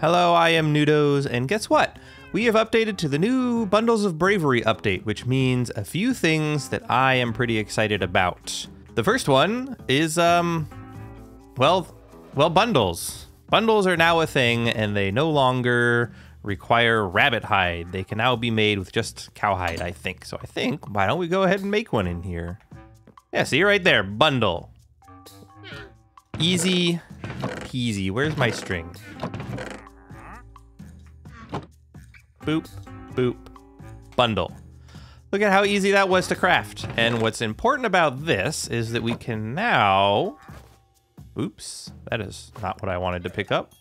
Hello, I am Nudos, and guess what? We have updated to the new Bundles of Bravery update, which means a few things that I am pretty excited about. The first one is, well, bundles. Bundles are now a thing, and they no longer require rabbit hide. They can now be made with just cowhide, I think. So I think, why don't we go ahead and make one in here? Yeah, see right there, bundle. Easy peasy. Where's my string? Boop, boop, bundle. Look at how easy that was to craft. And what's important about this is that we can now, oops, that is not what I wanted to pick up.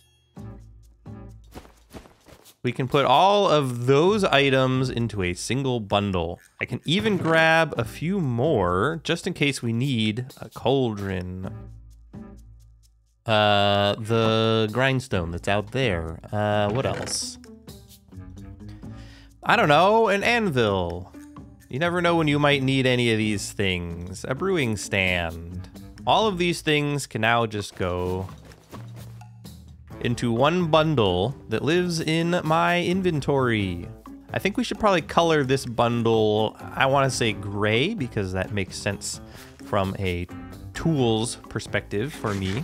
We can put all of those items into a single bundle. I can even grab a few more just in case we need a cauldron. The grindstone that's out there. What else? I don't know, an anvil. You never know when you might need any of these things. A brewing stand. All of these things can now just go into one bundle that lives in my inventory. I think we should probably color this bundle, I want to say gray, because that makes sense from a tools perspective for me.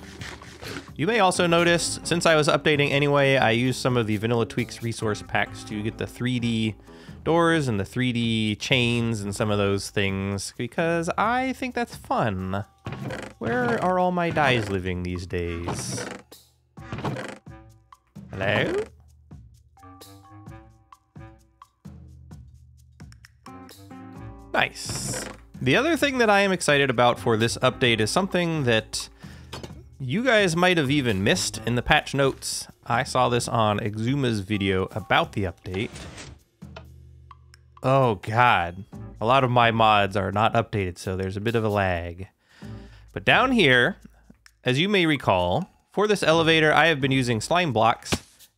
You may also notice, since I was updating anyway, I used some of the Vanilla Tweaks resource packs to get the 3D doors and the 3D chains and some of those things, because I think that's fun. Where are all my dyes living these days? Hello? Nice. The other thing that I am excited about for this update is something that you guys might have even missed in the patch notes. I saw this on Exuma's video about the update. Oh God, a lot of my mods are not updated, so there's a bit of a lag. But down here, as you may recall, for this elevator, I have been using slime blocks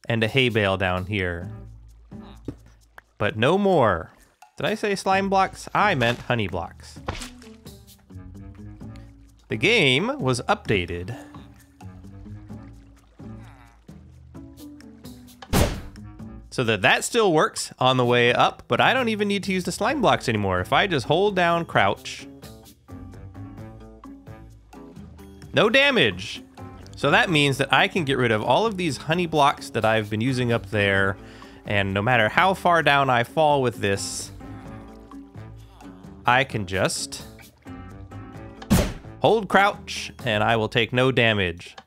and a hay bale down here. But no more. Did I say slime blocks? I meant honey blocks. The game was updated so that still works on the way up, but I don't even need to use the slime blocks anymore. If I just hold down crouch, no damage. So that means that I can get rid of all of these honey blocks that I've been using up there, and no matter how far down I fall with this, I can just hold crouch and I will take no damage.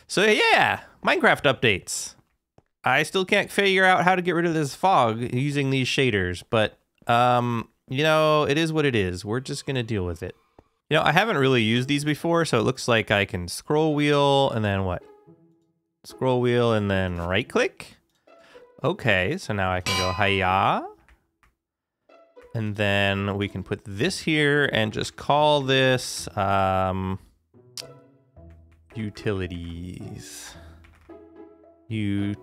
So yeah, Minecraft updates. I still can't figure out how to get rid of this fog using these shaders, but you know, it is what it is. We're just gonna deal with it. You know, I haven't really used these before, so it looks like I can scroll wheel and then what? Scroll wheel and then right click. Okay, so now I can go hiya. And then we can put this here and just call this utilities. Utilities.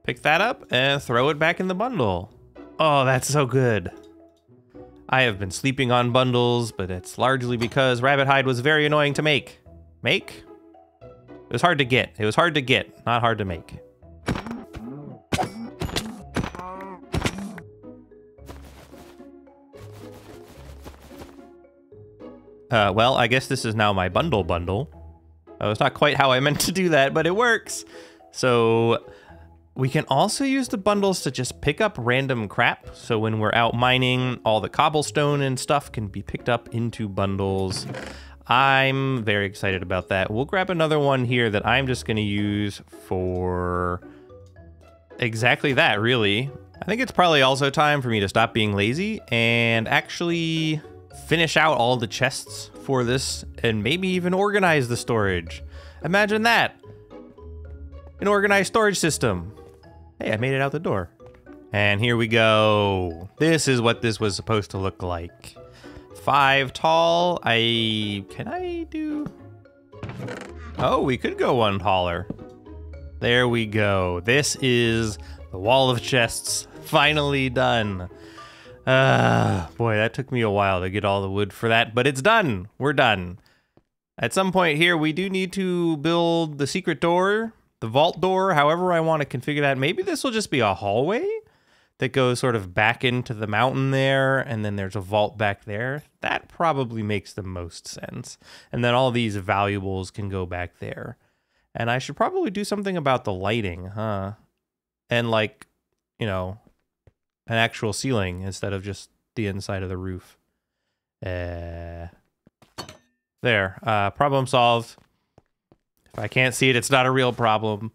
Pick that up and throw it back in the bundle. Oh, that's so good. I have been sleeping on bundles, but it's largely because rabbit hide was very annoying to make. Make? It was hard to get. It was hard to get, not hard to make. Well, I guess this is now my bundle. It's not quite how I meant to do that, but it works. So we can also use the bundles to just pick up random crap. So when we're out mining, all the cobblestone and stuff can be picked up into bundles. I'm very excited about that. We'll grab another one here that I'm just gonna use for exactly that, really. I think it's probably also time for me to stop being lazy and actually finish out all the chests for this and maybe even organize the storage. Imagine that. An organized storage system. Hey, I made it out the door. And here we go. This is what this was supposed to look like. 5 tall. Can I do? Oh, we could go one taller. There we go. This is the wall of chests finally done. Boy, that took me a while to get all the wood for that, but it's done. We're done. At some point here, we do need to build the secret door, the vault door, however I want to configure that. Maybe this will just be a hallway that goes sort of back into the mountain there, and then there's a vault back there. That probably makes the most sense. And then all these valuables can go back there. And I should probably do something about the lighting, huh? And like, you know, an actual ceiling instead of just the inside of the roof. There. Problem solved. If I can't see it, it's not a real problem.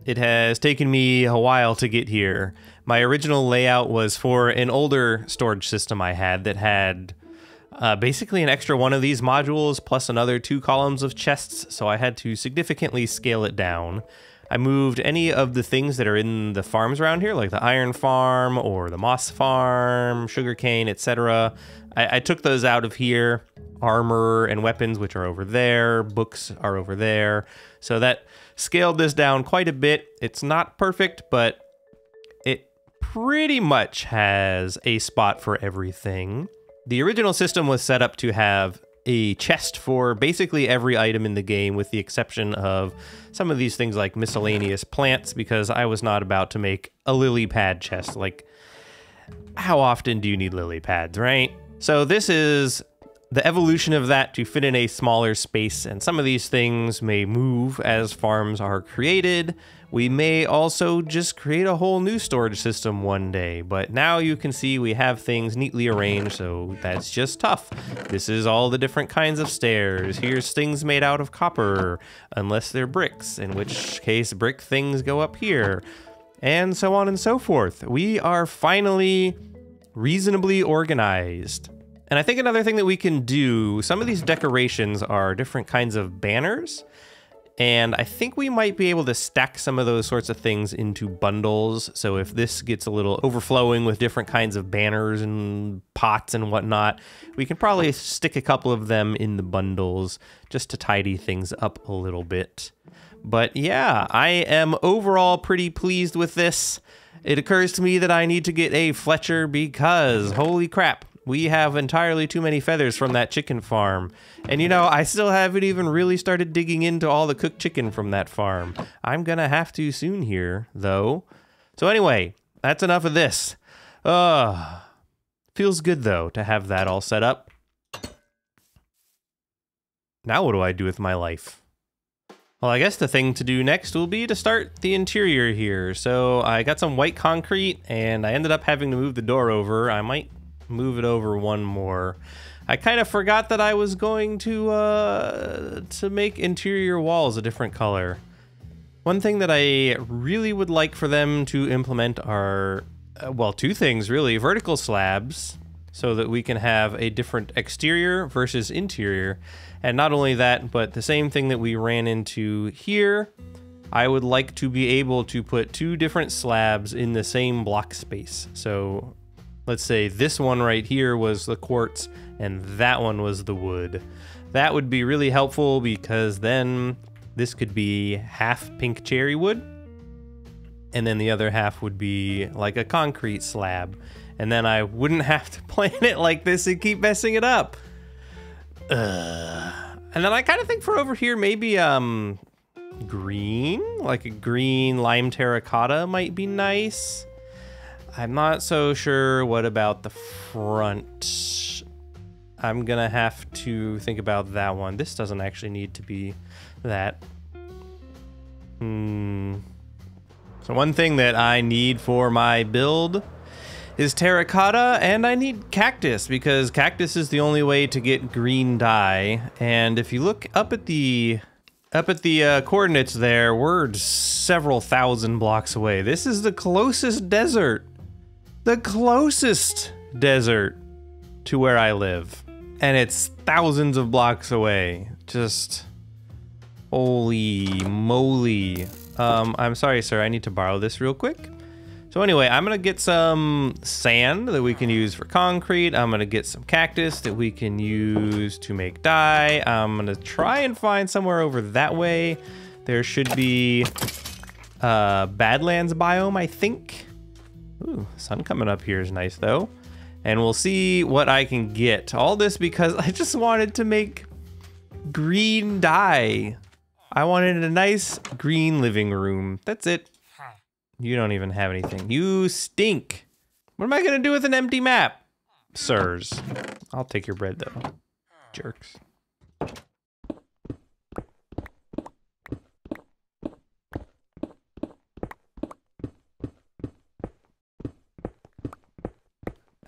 It has taken me a while to get here. My original layout was for an older storage system I had that had basically an extra one of these modules plus another 2 columns of chests, so I had to significantly scale it down. I moved any of the things that are in the farms around here, like the iron farm or the moss farm, sugarcane, etc. I took those out of here. Armor and weapons, which are over there. Books are over there. So that scaled this down quite a bit. It's not perfect, but it pretty much has a spot for everything. The original system was set up to have a chest for basically every item in the game, with the exception of some of these things like miscellaneous plants, because I was not about to make a lily pad chest. Like, how often do you need lily pads, right? So this is the evolution of that to fit in a smaller space, and some of these things may move as farms are created. We may also just create a whole new storage system one day, but now you can see we have things neatly arranged, so that's just tough. This is all the different kinds of stairs. Here's things made out of copper, unless they're bricks, in which case brick things go up here, and so on and so forth. We are finally reasonably organized. And I think another thing that we can do, some of these decorations are different kinds of banners, and I think we might be able to stack some of those sorts of things into bundles. So if this gets a little overflowing with different kinds of banners and pots and whatnot, we can probably stick a couple of them in the bundles just to tidy things up a little bit. But yeah, I am overall pretty pleased with this. It occurs to me that I need to get a Fletcher because, holy crap, we have entirely too many feathers from that chicken farm. And you know, I still haven't even really started digging into all the cooked chicken from that farm. I'm gonna have to soon here, though. So anyway, that's enough of this. Feels good, though, to have that all set up. Now what do I do with my life? Well, I guess the thing to do next will be to start the interior here. So I got some white concrete, and I ended up having to move the door over. I might move it over one more. I kind of forgot that I was going to make interior walls a different color. One thing that I really would like for them to implement are, well, 2 things really. Vertical slabs, so that we can have a different exterior versus interior. And not only that, but the same thing that we ran into here, I would like to be able to put 2 different slabs in the same block space. So let's say this one right here was the quartz and that one was the wood. That would be really helpful because then this could be half pink cherry wood and then the other half would be like a concrete slab. And then I wouldn't have to plan it like this and keep messing it up. And then I kind of think for over here, maybe green, like a green lime terracotta might be nice. I'm not so sure what about the front. I'm gonna have to think about that one. This doesn't actually need to be that. So one thing that I need for my build is terracotta, and I need cactus because cactus is the only way to get green dye. And if you look up at the coordinates there, we're several thousand blocks away. This is the closest desert. The closest desert to where I live. And it's thousands of blocks away. Just holy moly. I'm sorry, sir, I need to borrow this real quick. So anyway, I'm gonna get some sand that we can use for concrete. I'm gonna get some cactus that we can use to make dye. I'm gonna try and find somewhere over that way. There should be Badlands biome, I think. Ooh, sun coming up here is nice though. And we'll see what I can get. All this because I just wanted to make green dye. I wanted a nice green living room. That's it. You don't even have anything. You stink. What am I gonna do with an empty map? Sirs. I'll take your bread though. Jerks.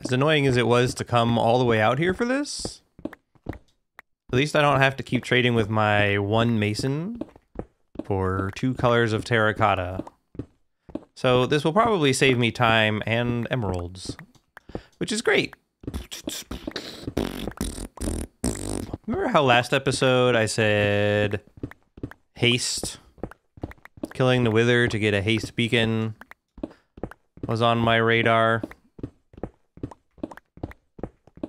As annoying as it was to come all the way out here for this, at least I don't have to keep trading with my one mason for 2 colors of terracotta. So this will probably save me time and emeralds, which is great. Remember how last episode I said haste? Killing the wither to get a haste beacon was on my radar.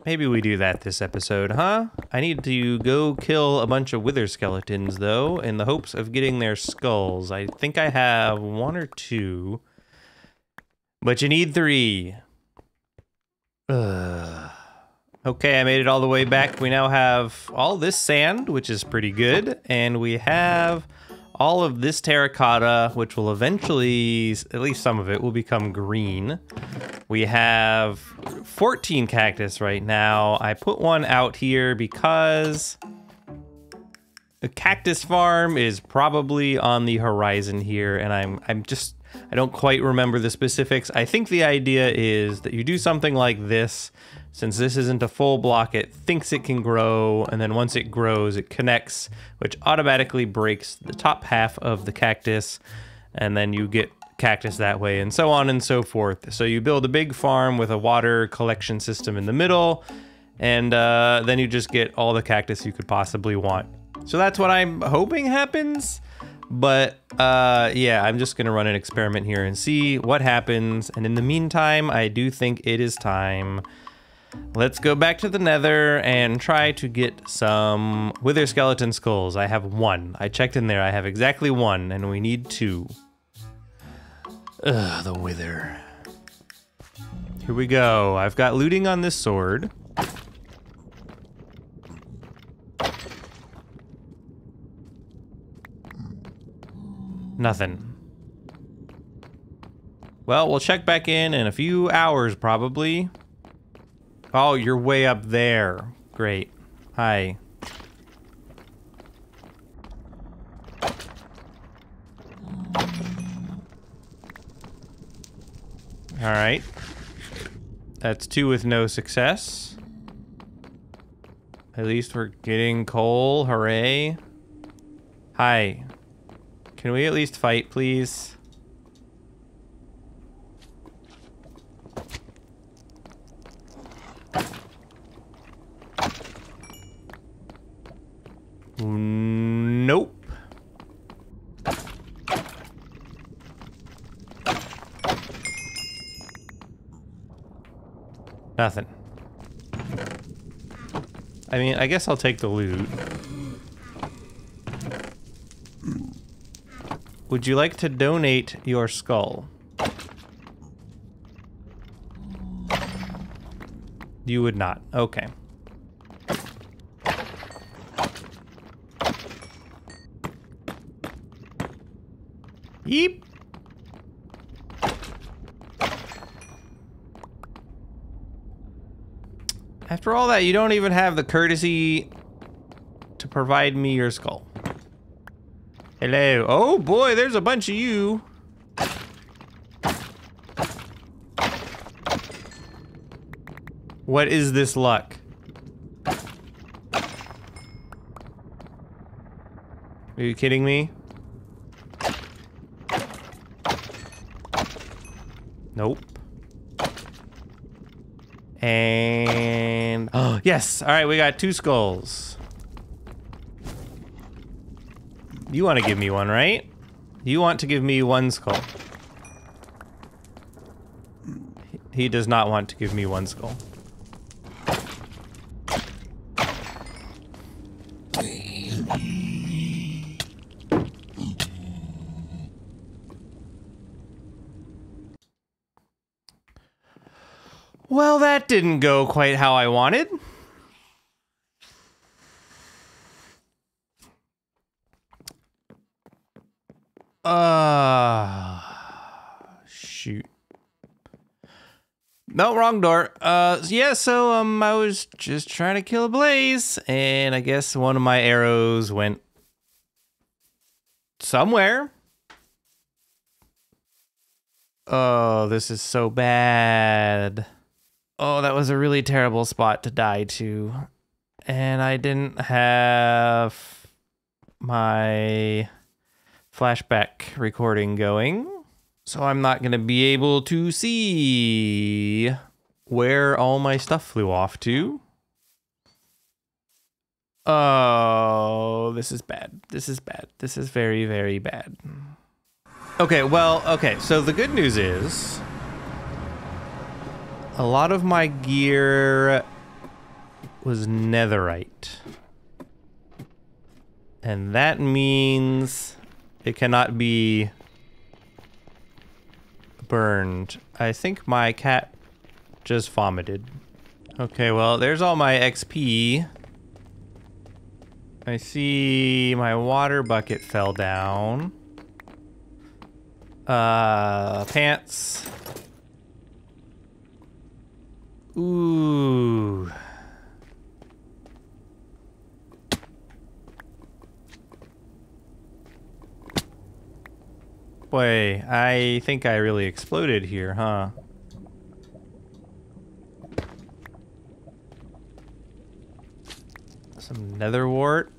Maybe we do that this episode, huh? I need to go kill a bunch of wither skeletons, though, in the hopes of getting their skulls. I think I have 1 or 2, but you need 3. Okay, I made it all the way back. We now have all this sand, which is pretty good, and we have all of this terracotta, which will eventually, at least some of it, will become green. We have 14 cactus right now. I put one out here because the cactus farm is probably on the horizon here, and I don't quite remember the specifics. I think the idea is that you do something like this. Since this isn't a full block, it thinks it can grow, and then once it grows, it connects, which automatically breaks the top half of the cactus, and then you get cactus that way, and so on and so forth. So you build a big farm with a water collection system in the middle, and then you just get all the cactus you could possibly want. So that's what I'm hoping happens, but yeah, I'm just gonna run an experiment here and see what happens, and in the meantime, I do think it is time. Let's go back to the nether and try to get some wither skeleton skulls. I have 1. I checked in there, I have exactly 1, and we need 2. Ugh, the wither. Here we go. I've got looting on this sword. Nothing. Well, we'll check back in a few hours, probably. Oh, you're way up there. Great. Hi. All right. That's 2 with no success. At least we're getting coal. Hooray. Hi. Can we at least fight, please? Nope. Nothing. I mean, I guess I'll take the loot. Would you like to donate your skull? You would not. Okay. Yeep. After all that, you don't even have the courtesy to provide me your skull. Hello. Oh boy, there's a bunch of you. What is this luck? Are you kidding me? Nope. And oh yes, all right, we got 2 skulls. You want to give me one, right? You want to give me 1 skull. He does not want to give me 1 skull. Well, that didn't go quite how I wanted. Shoot. No, wrong door. Yeah, so, I was just trying to kill a blaze, and I guess one of my arrows went somewhere. Oh, this is so bad. Oh, that was a really terrible spot to die to. And I didn't have my flashback recording going, so I'm not gonna be able to see where all my stuff flew off to. Oh, this is bad. This is bad. This is very, very bad. Okay, well, okay, so the good news is a lot of my gear was netherite. And that means it cannot be burned. I think my cat just vomited. Okay, well, there's all my XP. I see my water bucket fell down. Pants. Ooh. Boy, I think I really exploded here, huh? Some nether wart.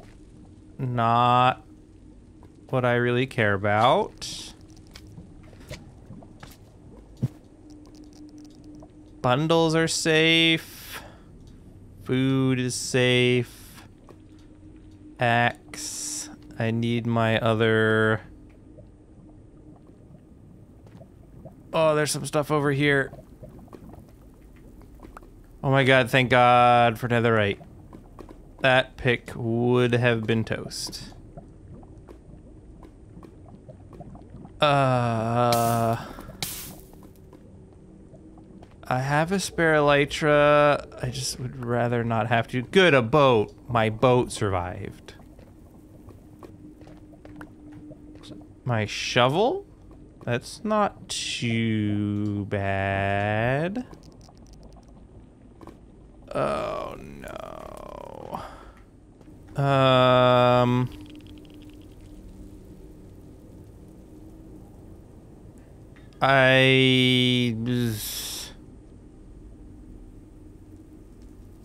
Not what I really care about. Bundles are safe. Food is safe. Axe. I need my other... Oh, there's some stuff over here. Oh my god, thank god for netherite. That pick would have been toast. I have a spare elytra. I just would rather not have to. Good, a boat. My boat survived. My shovel? That's not too bad. Oh no.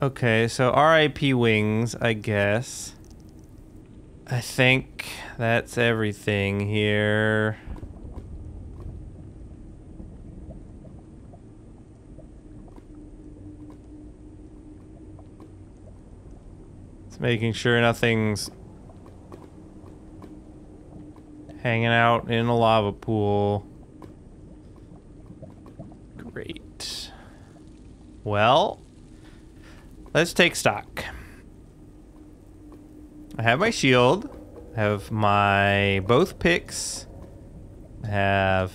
Okay, so RIP wings, I guess. I think that's everything here. It's making sure nothing's hanging out in a lava pool. Great. Well, let's take stock. I have my shield. I have my both picks. I have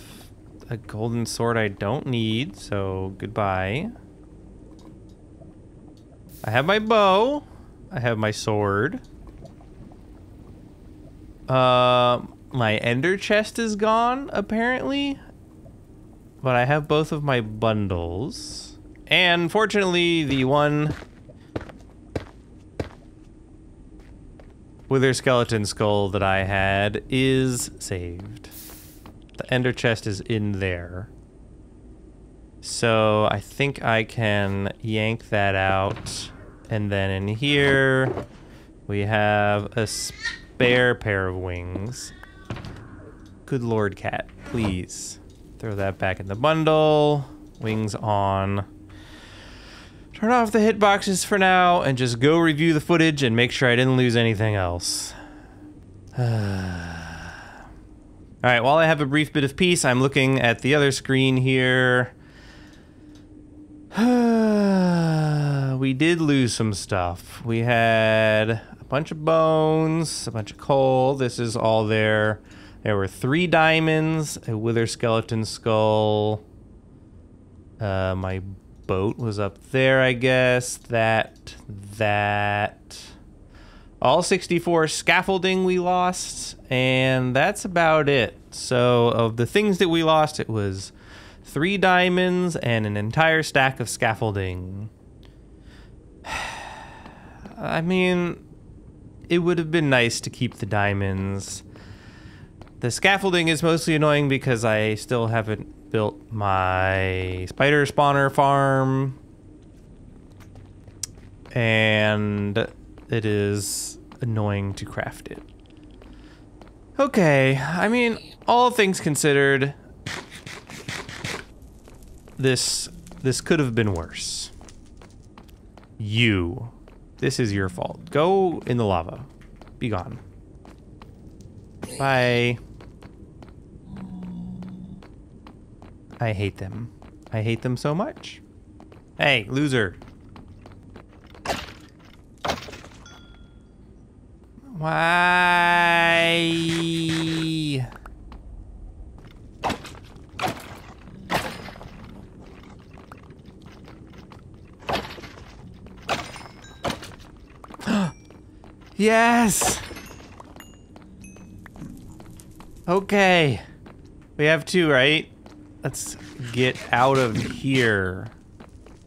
a golden sword I don't need, so goodbye. I have my bow. I have my sword. My ender chest is gone, apparently. But I have both of my bundles. And fortunately, the one wither skeleton skull that I had is saved. The ender chest is in there. So I think I can yank that out. And then in here, we have a spare pair of wings. Good lord, cat, please. Throw that back in the bundle. Wings on. Turn off the hitboxes for now and just go review the footage and make sure I didn't lose anything else. Alright, while I have a brief bit of peace, I'm looking at the other screen here. We did lose some stuff. We had a bunch of bones, a bunch of coal. This is all there. There were 3 diamonds, a wither skeleton skull. My boat was up there, I guess. That. all 64 scaffolding we lost, and that's about it. So of the things that we lost, it was 3 diamonds and an entire stack of scaffolding. I mean, it would have been nice to keep the diamonds. The scaffolding is mostly annoying because I still haven't built my spider spawner farm. And it is annoying to craft it. Okay, I mean, all things considered, this could have been worse. This is your fault. Go in the lava. Be gone. Bye. I hate them. I hate them so much. Hey, loser. Why? Yes! Okay. We have 2, right? Let's get out of here.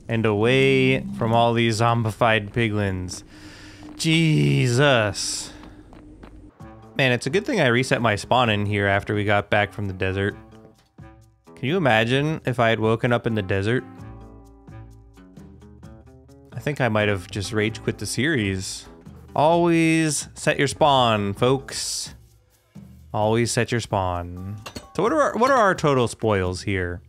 And away from all these zombified piglins. Jesus. Man, it's a good thing I reset my spawn in here after we got back from the desert. Can you imagine if I had woken up in the desert? I think I might have just rage quit the series. Always set your spawn, folks. Always set your spawn. So what are our total spoils here?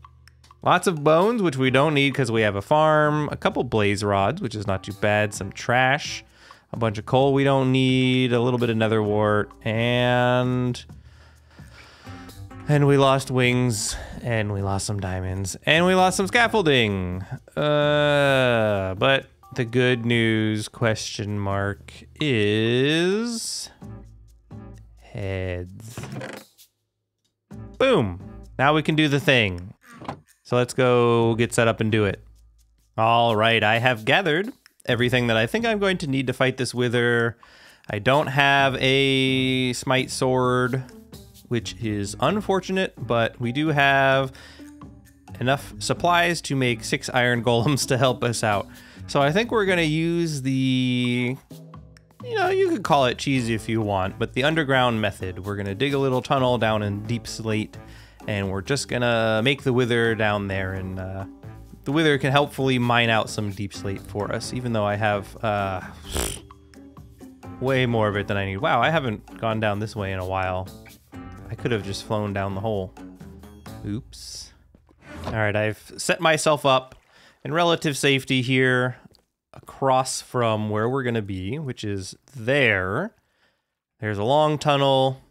Lots of bones, which we don't need because we have a farm. A couple blaze rods, which is not too bad. Some trash. A bunch of coal we don't need. A little bit of nether wart. And we lost wings. And we lost some diamonds. And we lost some scaffolding. But the good news, question mark, is heads. Boom. Now we can do the thing. So let's go get set up and do it. All right, I have gathered everything that I think I'm going to need to fight this wither. I don't have a smite sword, which is unfortunate, but we do have enough supplies to make 6 iron golems to help us out. So I think we're gonna use the, you know, you could call it cheesy if you want, but the underground method. We're gonna dig a little tunnel down in deep slate, and we're just gonna make the wither down there, and the wither can helpfully mine out some deep slate for us, even though I have way more of it than I need. Wow, I haven't gone down this way in a while. I could have just flown down the hole. Oops. All right, I've set myself up in relative safety here across from where we're gonna be, which is there. There's a long tunnel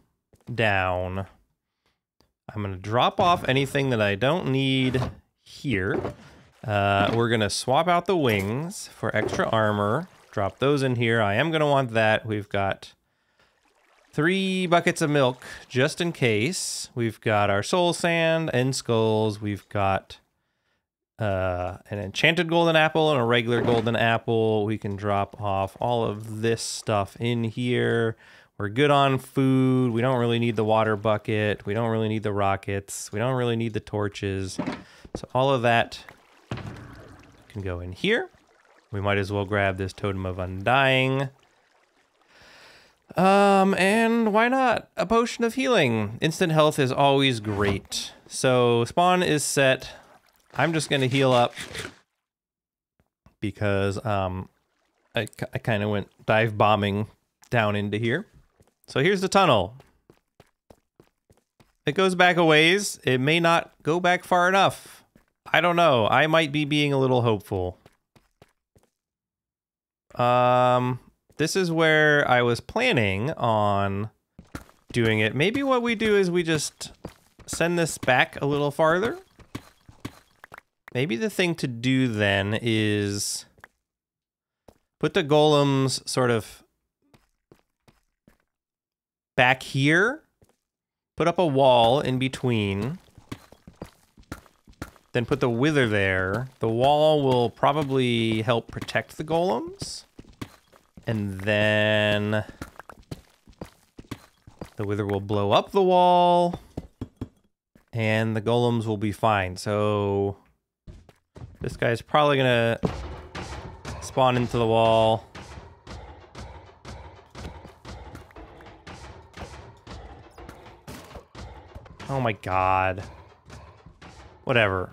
down. I'm gonna drop off anything that I don't need here. We're gonna swap out the wings for extra armor. Drop those in here. I am gonna want that. We've got 3 buckets of milk just in case. We've got our soul sand and skulls. We've got an enchanted golden apple and a regular golden apple. We can drop off all of this stuff in here. We're good on food. We don't really need the water bucket. We don't really need the rockets. We don't really need the torches. So all of that can go in here. We might as well grab this totem of undying. And why not a potion of healing? Instant health is always great. So spawn is set. I'm just gonna heal up because I kind of went dive bombing down into here. So here's the tunnel. It goes back a ways. It may not go back far enough. I don't know. I might be being a little hopeful. This is where I was planning on doing it. Maybe what we do is we just send this back a little farther. Maybe the thing to do then is put the golems sort of back here, put up a wall in between, then put the wither there. The wall will probably help protect the golems. And then the wither will blow up the wall. And the golems will be fine. So this guy's probably gonna spawn into the wall. Oh my god. Whatever.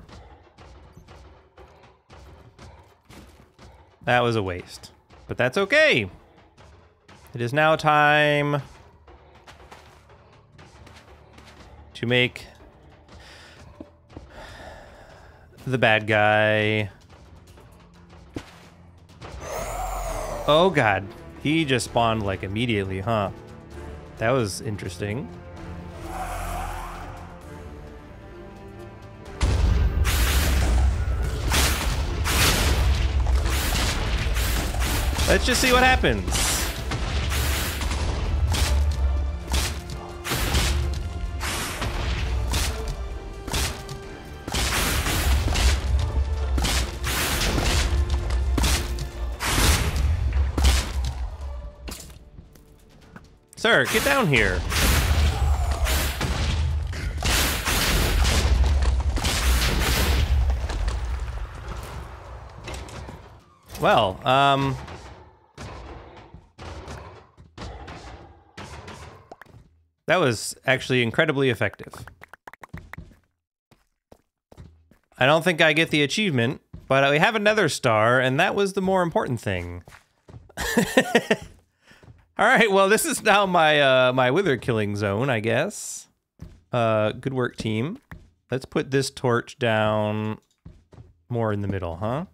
That was a waste. But that's okay. It is now time to make the bad guy. Oh god. He just spawned like immediately, huh? That was interesting. Let's just see what happens. Sir, get down here. Well, that was actually incredibly effective. I don't think I get the achievement, but we have another star, and that was the more important thing. All right, well, this is now my my wither killing zone, I guess. Good work, team. Let's put this torch down more in the middle, huh?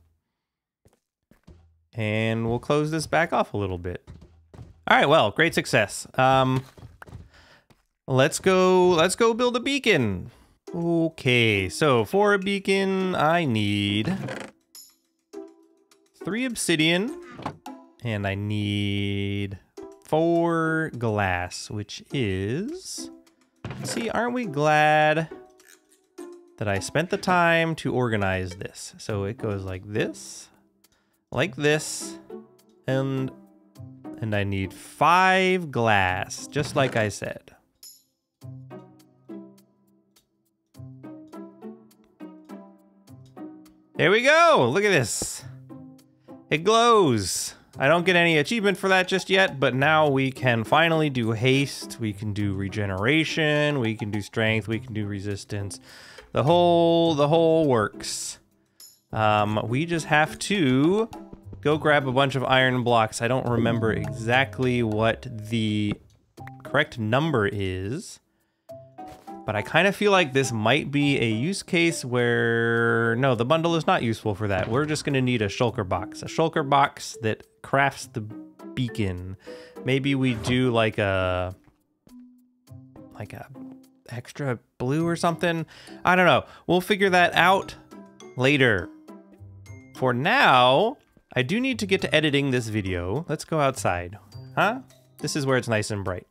And we'll close this back off a little bit. All right, well, great success. Let's go build a beacon. Okay, so for a beacon, I need 3 obsidian, and I need 4 glass, which is, see, aren't we glad that I spent the time to organize this? So it goes like this, and I need 5 glass, just like I said. There we go, look at this. It glows. I don't get any achievement for that just yet, but now we can finally do haste, we can do regeneration, we can do strength, we can do resistance. The whole works. We just have to go grab a bunch of iron blocks. I don't remember exactly what the correct number is, but I kind of feel like this might be a use case where, no, the bundle is not useful for that. We're just gonna need a shulker box that crafts the beacon. Maybe we do like a extra blue or something. I don't know. We'll figure that out later. For now, I do need to get to editing this video. Let's go outside, huh? This is where it's nice and bright.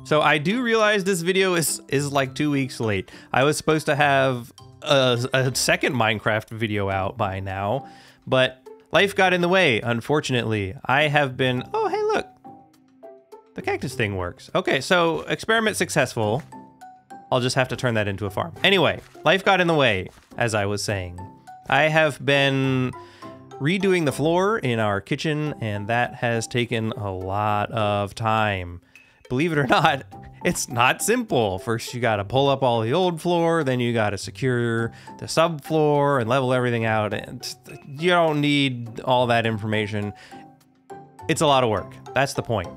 So I do realize this video is like 2 weeks late. I was supposed to have a second Minecraft video out by now, but life got in the way, unfortunately. I have been, oh, hey, look. The cactus thing works. Okay, so experiment successful. I'll just have to turn that into a farm. Anyway, life got in the way, as I was saying. I have been redoing the floor in our kitchen, and that has taken a lot of time. Believe it or not, it's not simple. First, you gotta pull up all the old floor, then you gotta secure the subfloor and level everything out. And you don't need all that information. It's a lot of work. That's the point.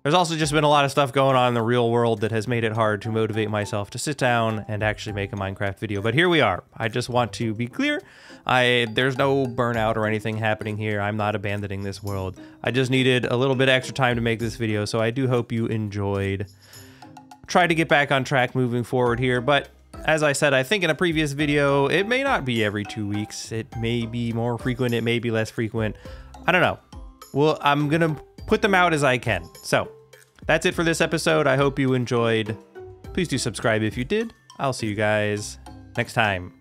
There's also just been a lot of stuff going on in the real world that has made it hard to motivate myself to sit down and actually make a Minecraft video. But here we are. I just want to be clear. There's no burnout or anything happening here. I'm not abandoning this world. I just needed a little bit extra time to make this video, so I do hope you enjoyed. Try to get back on track moving forward here, but as I said, I think in a previous video, it may not be every 2 weeks. It may be more frequent. It may be less frequent. I don't know. Well, I'm gonna put them out as I can. So that's it for this episode. I hope you enjoyed. Please do subscribe if you did. I'll see you guys next time.